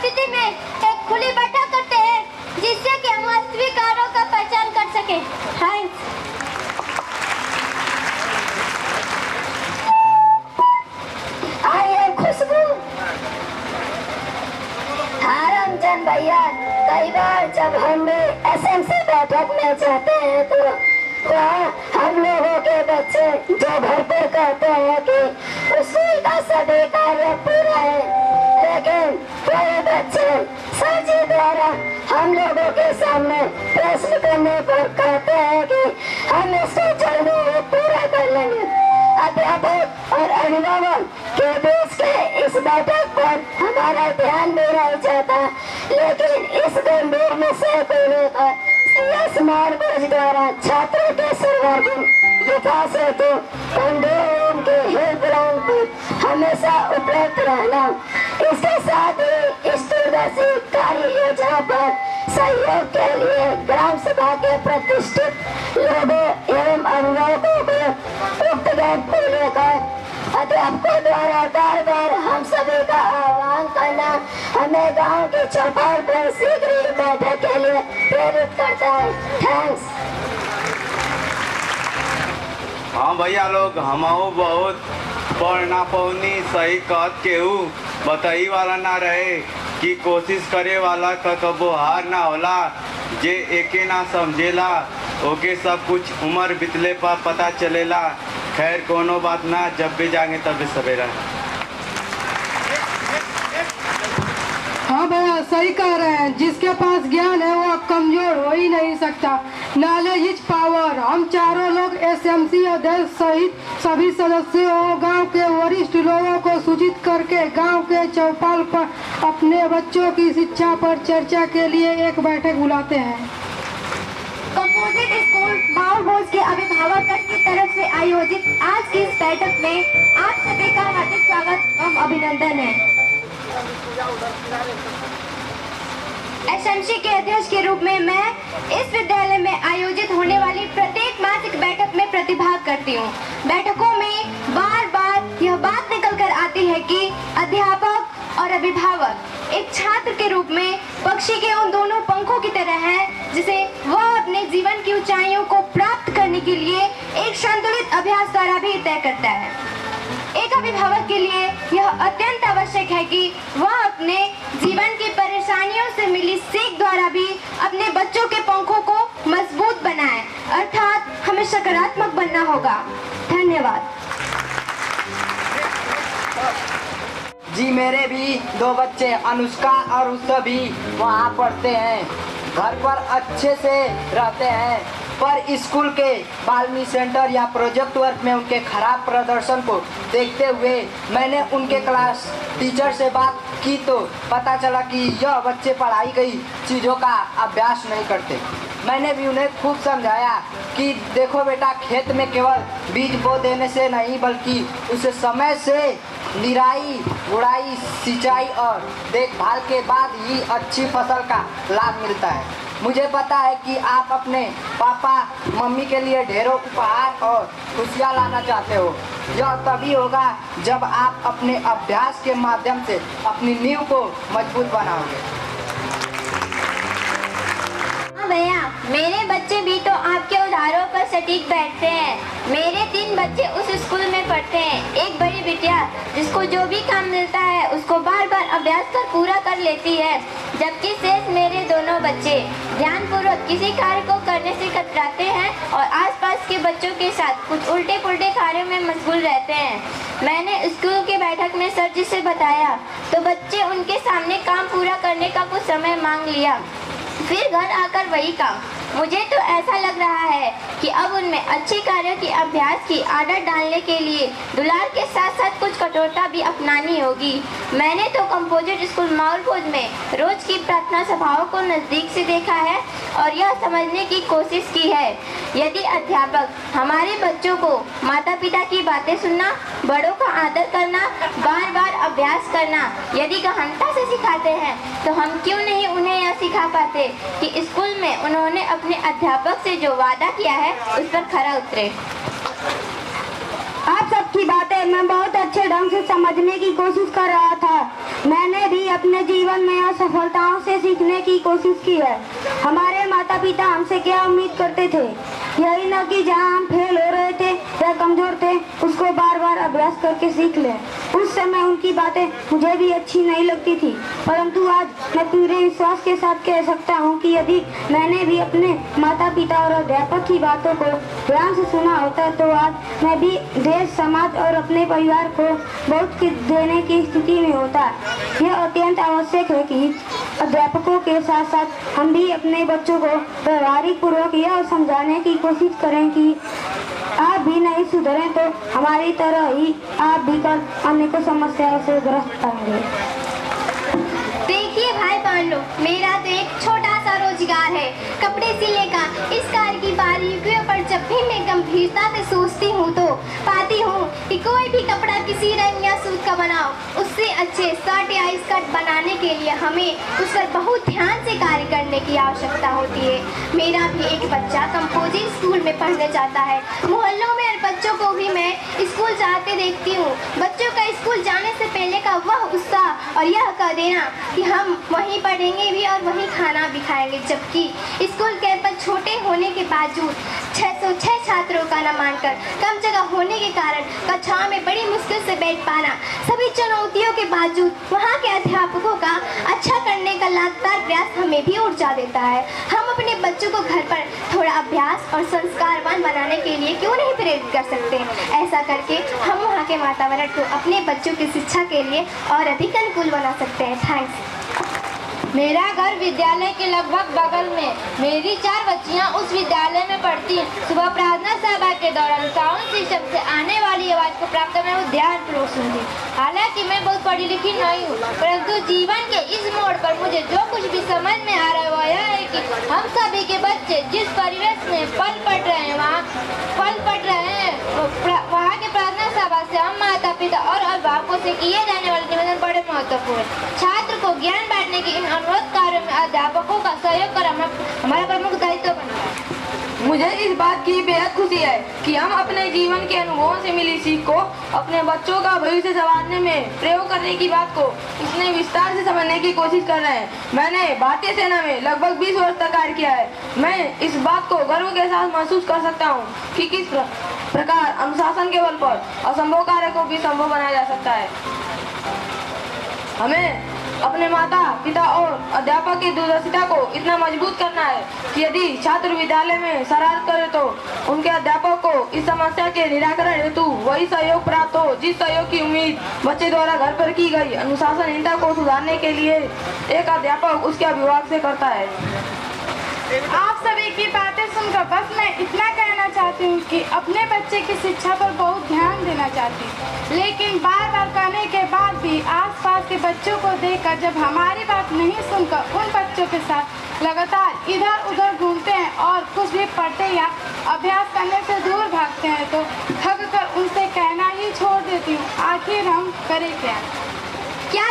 स्थिति में एक खुली बैठक करते हैं जिससे कि हम वास्तविक कार्यों का पहचान कर सके। थैंक्स। आइए खुशबू। हाँ रामचंद भैया, कई बार जब हम एसएमसी बैठक में जाते हैं तो वहाँ हम लोगों के बच्चे जो घर पर कहते हैं कि स्कूल का सभी कार्य पूरा है, लेकिन वही बच्चे सर जी द्वारा हम लोगों के सामने प्रश्न करने पर कहते हैं कि हम इसको जल्दी ही पूरा कर लेंगे। अध्यापक और अभिभावक के बीच के इस बैठक पर हमारा ध्यान भी नहीं जाता, लेकिन इस गंभीर विषय को लेकर CS मारगोज द्वारा छात्रों के सर्वांगीण विकास हेतु उनके हेल्पलाइन पर हमेशा उपलब्ध रहना, इसके साथ ही इस दूरदर्शी कार्य योजना पर सहयोग के लिए ग्राम सभा के प्रतिष्ठित लोगों एवं अभिभावकों को उक्त कैंप को लेकर अध्यापकों द्वारा बार बार हम सभी का आह्वान करना हमें गांव के चौपाल पर शीघ्र ही बैठक के लिए प्रेरित करता है। थैंक्स। हाँ भैया लोग, हमहू बहुत पढ़ना पौनी सही कहत केहू बताई वाला ना रहे कि कोशिश करे वाला का कबो हार ना होला। जे एके ना समझेला ओके सब कुछ उम्र बितले पर पता चलेला। खैर कोनो बात ना, जब भी जाएंगे तब सवेरा। हाँ भैया सही कह रहे हैं, जिसके पास ज्ञान है वो कमजोर हो ही नहीं सकता। Knowledge is power. हम चारों लोग SMC अध्यक्ष सहित सभी सदस्यों और गांव के वरिष्ठ लोगों को सूचित करके गांव के चौपाल पर अपने बच्चों की शिक्षा पर चर्चा के लिए एक बैठक बुलाते हैं। कंपोजिट स्कूल माहौल के अभिभावक की तरफ से आयोजित आज की इस बैठक में आप सभी का हार्दिक स्वागत एवं अभिनंदन है। SMC के अध्यक्ष के रूप में मैं इस विद्यालय में आयोजित होने वाली प्रत्येक मासिक बैठक में प्रतिभाग करती हूँ। बैठकों में बार बार यह बात निकल कर आती है कि अध्यापक और अभिभावक एक छात्र के रूप में पक्षी के उन दोनों पंखों की तरह है जिसे वह अपने जीवन की ऊंचाइयों को प्राप्त करने के लिए एक संतुलित अभ्यास द्वारा भी तय करता है। एक अभिभावक के लिए यह अत्यंत आवश्यक है कि वह अपने जीवन की परेशानियों से मिली सीख द्वारा भी अपने बच्चों के पंखों को मजबूत बनाए, अर्थात हमें सकारात्मक बनना होगा। धन्यवाद। जी मेरे भी दो बच्चे अनुष्का और उत्सव भी वहाँ पढ़ते हैं। घर पर अच्छे से रहते हैं, पर स्कूल के बालमी सेंटर या प्रोजेक्ट वर्क में उनके खराब प्रदर्शन को देखते हुए मैंने उनके क्लास टीचर से बात की तो पता चला कि यह बच्चे पढ़ाई गई चीज़ों का अभ्यास नहीं करते। मैंने भी उन्हें खूब समझाया कि देखो बेटा, खेत में केवल बीज बो देने से नहीं बल्कि उसे समय से निराई गुड़ाई सिंचाई और देखभाल के बाद ही अच्छी फसल का लाभ मिलता है। मुझे पता है कि आप अपने पापा मम्मी के लिए ढेरों उपहार और खुशियाँ लाना चाहते हो। यह तभी होगा जब आप अपने अभ्यास के माध्यम से अपनी नींव को मजबूत बनाओगे। भैया, मेरे बच्चे भी तो आपके उदाहरणों पर सटीक बैठते हैं। मेरे 3 बच्चे उस स्कूल में पढ़ते हैं। एक बड़ी बिटिया जिसको जो भी काम मिलता है उसको बार बार अभ्यास कर पूरा कर लेती है, जबकि शेष मेरे दोनों बच्चे ध्यानपूर्वक किसी कार्य को करने से कतराते हैं और आसपास के बच्चों के साथ कुछ उल्टे पुल्टे कार्यों में मशगूल रहते हैं। मैंने स्कूल के बैठक में सर जी से बताया तो बच्चे उनके सामने काम पूरा करने का कुछ समय मांग लिया, फिर घर आकर वही काम। मुझे तो ऐसा लग रहा है कि अब उनमें अच्छे कार्यों की अभ्यास की आदत डालने के लिए दुलार के साथ साथ कुछ कठोरता भी अपनानी होगी। मैंने तो कंपोजिट स्कूल माहौल में रोज की प्रार्थना सभाओं को नज़दीक से देखा है और यह समझने की कोशिश की है। यदि अध्यापक हमारे बच्चों को माता पिता की बातें सुनना, बड़ों का आदर करना, बार बार अभ्यास करना यदि गहनता से सिखाते हैं तो हम क्यों नहीं उन्हें यह सिखा पाते कि स्कूल में उन्होंने अपने अध्यापक से जो वादा किया है उस पर खरा उतरे। आप सबकी बातें जिसे मैं बहुत अच्छे ढंग से समझने की कोशिश कर रहा था। मैंने भी अपने जीवन में असफलताओं से सीखने की कोशिश की है। हमारे माता पिता हमसे क्या उम्मीद करते थे? यही न कि जहाँ हम फेल हो रहे थे या कमजोर थे उसको बार बार अभ्यास करके सीख लें। उस समय उनकी बातें मुझे भी अच्छी नहीं लगती थी, परंतु आज मैं पूरे विश्वास के साथ कह सकता हूँ कि यदि मैंने भी अपने माता पिता और अध्यापक की बातों को ध्यान से सुना होता तो आज मैं भी देश, समाज और अपने परिवार को बहुत कुछ देने की स्थिति में होता। यह अत्यंत आवश्यक है कि अध्यापकों के साथ साथ हम भी अपने बच्चों को व्यवहारिक पूर्वक यह समझाने की कोशिश करें कि आप भी नहीं सुधरें तो हमारी तरह ही आप भी कल अनेकों समस्याओं से ग्रस्त होंगे। देखिए भाई पांडु, मेरा तो एक छोटा सा रोजगार है, कपड़े सिलने का। इस कार्य की बारीकियों पर जब भी मैं गंभीरता से सोचती हूँ तो पाती हूँ कि कोई भी कपड़ा किसी रंग या सूत का बनाओ, उससे अच्छे शर्ट या स्कर्ट बनाने के लिए हमें उस पर बहुत ध्यान से कार्य करने की आवश्यकता होती है। मेरा भी एक बच्चा कंपोजिंग स्कूल में पढ़ने जाता है। मोहल्लों में बच्चों को भी मैं स्कूल जाते देखती हूँ। बच्चों का स्कूल जाने से पहले का वह उत्साह और यह कह देना कि हम वहीं पढ़ेंगे भी और वहीं खाना भी खाएंगे, जबकि स्कूल कैंपस छोटे होने के बावजूद 606 छात्रों का नामांकन कम जगह होने के कारण कक्षाओं में बड़ी मुश्किल से बैठ पाना, सभी चुनौतियों के बावजूद वहाँ के अध्यापकों का अच्छा करने का लगातार प्रयास हमें भी ऊर्जा देता है। हम अपने बच्चों को घर पर थोड़ा अभ्यास और संस्कारवान बनाने के लिए क्यों नहीं प्रेरित कर सकते? ऐसा करके हम वहाँ के वातावरण को अपने बच्चों की शिक्षा के लिए और अधिक अनुकूल बना सकते हैं। थैंक्स। मेरा घर विद्यालय के लगभग बगल में। मेरी 4 बच्चियां उस विद्यालय में पढ़ती हैं। सुबह प्रार्थना सभा के दौरान साउंड सिस्टम से आने वाली आवाज को प्राप्त मैं वो ध्यानपूर्वक सुनती। हालांकि मैं बहुत पढ़ी लिखी नहीं हूँ, परंतु जीवन के इस मोड़ पर मुझे जो कुछ भी समझ में आ रहा है वह यह है कि हम सभी के बच्चे जिस परिवेश में पल पढ़ रहे हैं वहाँ के प्रार्थना सभा से हम माता पिता और अभिभावकों से किए जाने वाले निवेदन बड़े महत्वपूर्ण है। छात्र को ज्ञान बांटने के इन अनुरोध कार्यों में अध्यापकों का सहयोग कर हमारा प्रमुख दायित्व बनता है। मुझे इस बात की बेहद खुशी है कि हम अपने जीवन के अनुभवों से मिली सीख को अपने बच्चों का भविष्य संवारने में प्रयोग करने की बात को इसने विस्तार से समझने की कोशिश कर रहे हैं। मैंने भारतीय सेना में लगभग 20 वर्ष तक कार्य किया है। मैं इस बात को गर्व के साथ महसूस कर सकता हूँ कि किस प्रकार अनुशासन के बल पर असंभव कार्य को भी संभव बनाया जा सकता है। हमें अपने माता पिता और अध्यापक की दूरदर्शिता को इतना मजबूत करना है कि यदि छात्र विद्यालय में शरारत करे तो उनके अध्यापक को इस समस्या के निराकरण हेतु वही सहयोग प्राप्त हो जिस सहयोग की उम्मीद बच्चे द्वारा घर पर की गई अनुशासनहीनता को सुधारने के लिए एक अध्यापक उसके अभिभावक से करता है। आप सभी की बातें सुनकर बस मैं इतना कहना चाहती हूँ कि अपने बच्चे की शिक्षा पर बहुत ध्यान देना चाहती हूँ, लेकिन बार बार कहने के बाद भी आसपास के बच्चों को देखकर जब हमारी बात नहीं सुनकर उन बच्चों के साथ लगातार इधर उधर घूमते हैं और कुछ भी पढ़ते या अभ्यास करने से दूर भागते हैं तो थक कर उनसे कहना ही छोड़ देती हूँ, आखिर हम करें क्या?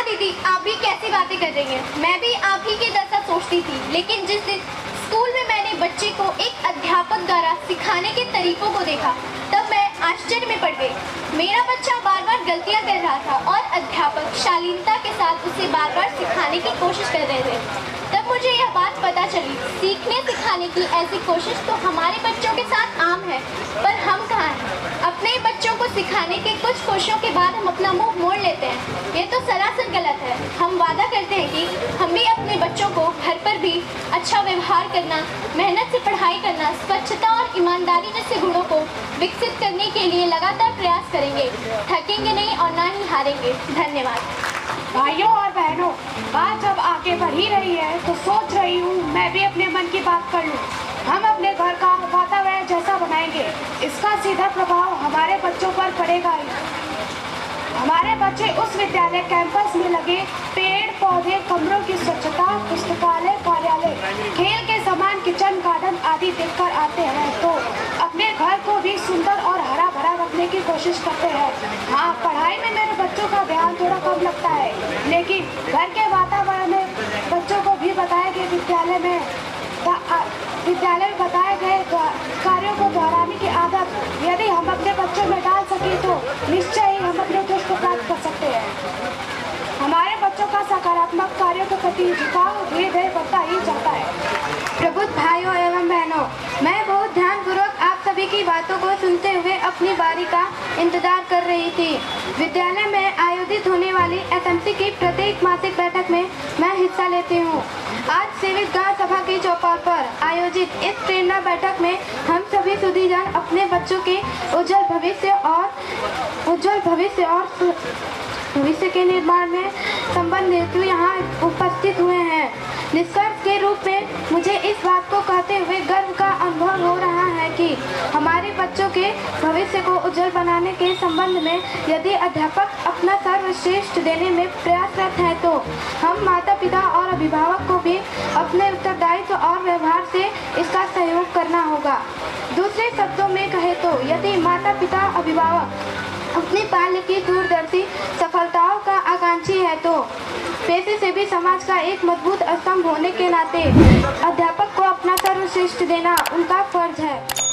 दीदी, आप भी कैसी बातें कर रही हैं? मैं भी आप ही की दशा सोचती थी, लेकिन जिस दिन स्कूल में मैंने बच्चे को एक अध्यापक द्वारा सिखाने के तरीकों को देखा तब मैं आश्चर्य में पड़ गई। मेरा बच्चा बार बार गलतियां कर रहा था और अध्यापक शालीनता के साथ उसे बार बार सिखाने की कोशिश कर रहे थे। तब मुझे यह बात पता चली, सीखने सिखाने की ऐसी कोशिश तो हमारे बच्चों के साथ आम है, पर हम कहाँ हैं? अपने बच्चों को सिखाने के कुछ कोशिशों के बाद हम अपना मुंह मोड़ लेते हैं। ये तो सरासर गलत है। हम वादा करते हैं कि हम भी अपने बच्चों को घर पर भी अच्छा व्यवहार करना, मेहनत से पढ़ाई करना, स्वच्छता और ईमानदारी जैसे गुणों को विकसित करने के लिए लगातार प्रयास करेंगे। थकेंगे नहीं और ना ही हारेंगे। धन्यवाद। भाइयों और बहनों, बात जब आगे बढ़ ही रही है तो सोच रही हूँ मैं भी अपने मन की बात कर लूँ। हम अपने घर का वातावरण जैसा बनाएंगे, इसका सीधा प्रभाव हमारे बच्चों पर पड़ेगा ही। हमारे बच्चे उस विद्यालय कैंपस में लगे पेड़ पौधे, कमरों की स्वच्छता, पुस्तकालय, कार्यालय, खेल के सामान, किचन गार्डन आदि देखकर आते हैं तो अपने घर को भी सुंदर और हरा भरा रखने की कोशिश करते हैं। हाँ, पढ़ाई में मेरे बच्चों का ध्यान थोड़ा कम लगता है, लेकिन घर के वातावरण में बच्चों को भी बताया कि विद्यालय में द विद्यालय में बताए गए कार्यों को दोहराने की आदत यदि हम अपने बच्चों में डाल सकें तो निश्चय ही हम अपने उद्देश्य को प्राप्त कर सकते हैं। हमारे बच्चों का सकारात्मक कार्यों के प्रति झुकाव धीरे धीरे बढ़ता ही जाता है। प्रबुद्ध भाइयों एवं बहनों, मैं बहुत ध्यानपूर्वक आप सभी की बातों को सुनते हुए अपनी बारी का इंतजार कर रही थी। विद्यालय में आयोजित होने वाली एसएमसी की प्रत्येक मासिक बैठक में मैं हिस्सा लेती हूँ। आज सेवित गांव सभा की चौपाल पर आयोजित इस प्रेरणा बैठक में हम सभी सुधीजन अपने बच्चों के उज्जवल भविष्य के निर्माण में संबंध हेतु यहाँ उपस्थित हुए हैं। निष्कर्ष के रूप में मुझे इस बात को कहते हुए गर्व का अनुभव हो रहा है कि हमारे बच्चों के भविष्य को उज्जवल बनाने के संबंध में यदि अध्यापक अपना सर्वश्रेष्ठ देने में प्रयासरत है तो हम माता पिता और अभिभावक को भी अपने उत्तरदायित्व और व्यवहार से इसका सहयोग करना होगा। दूसरे शब्दों में कहे तो यदि माता पिता अभिभावक अपने बाल्य की दूरदर्शी सफलताओं का आकांक्षी है तो पेशे से भी समाज का एक मजबूत स्तंभ होने के नाते अध्यापक को अपना सर्वश्रेष्ठ देना उनका फर्ज है।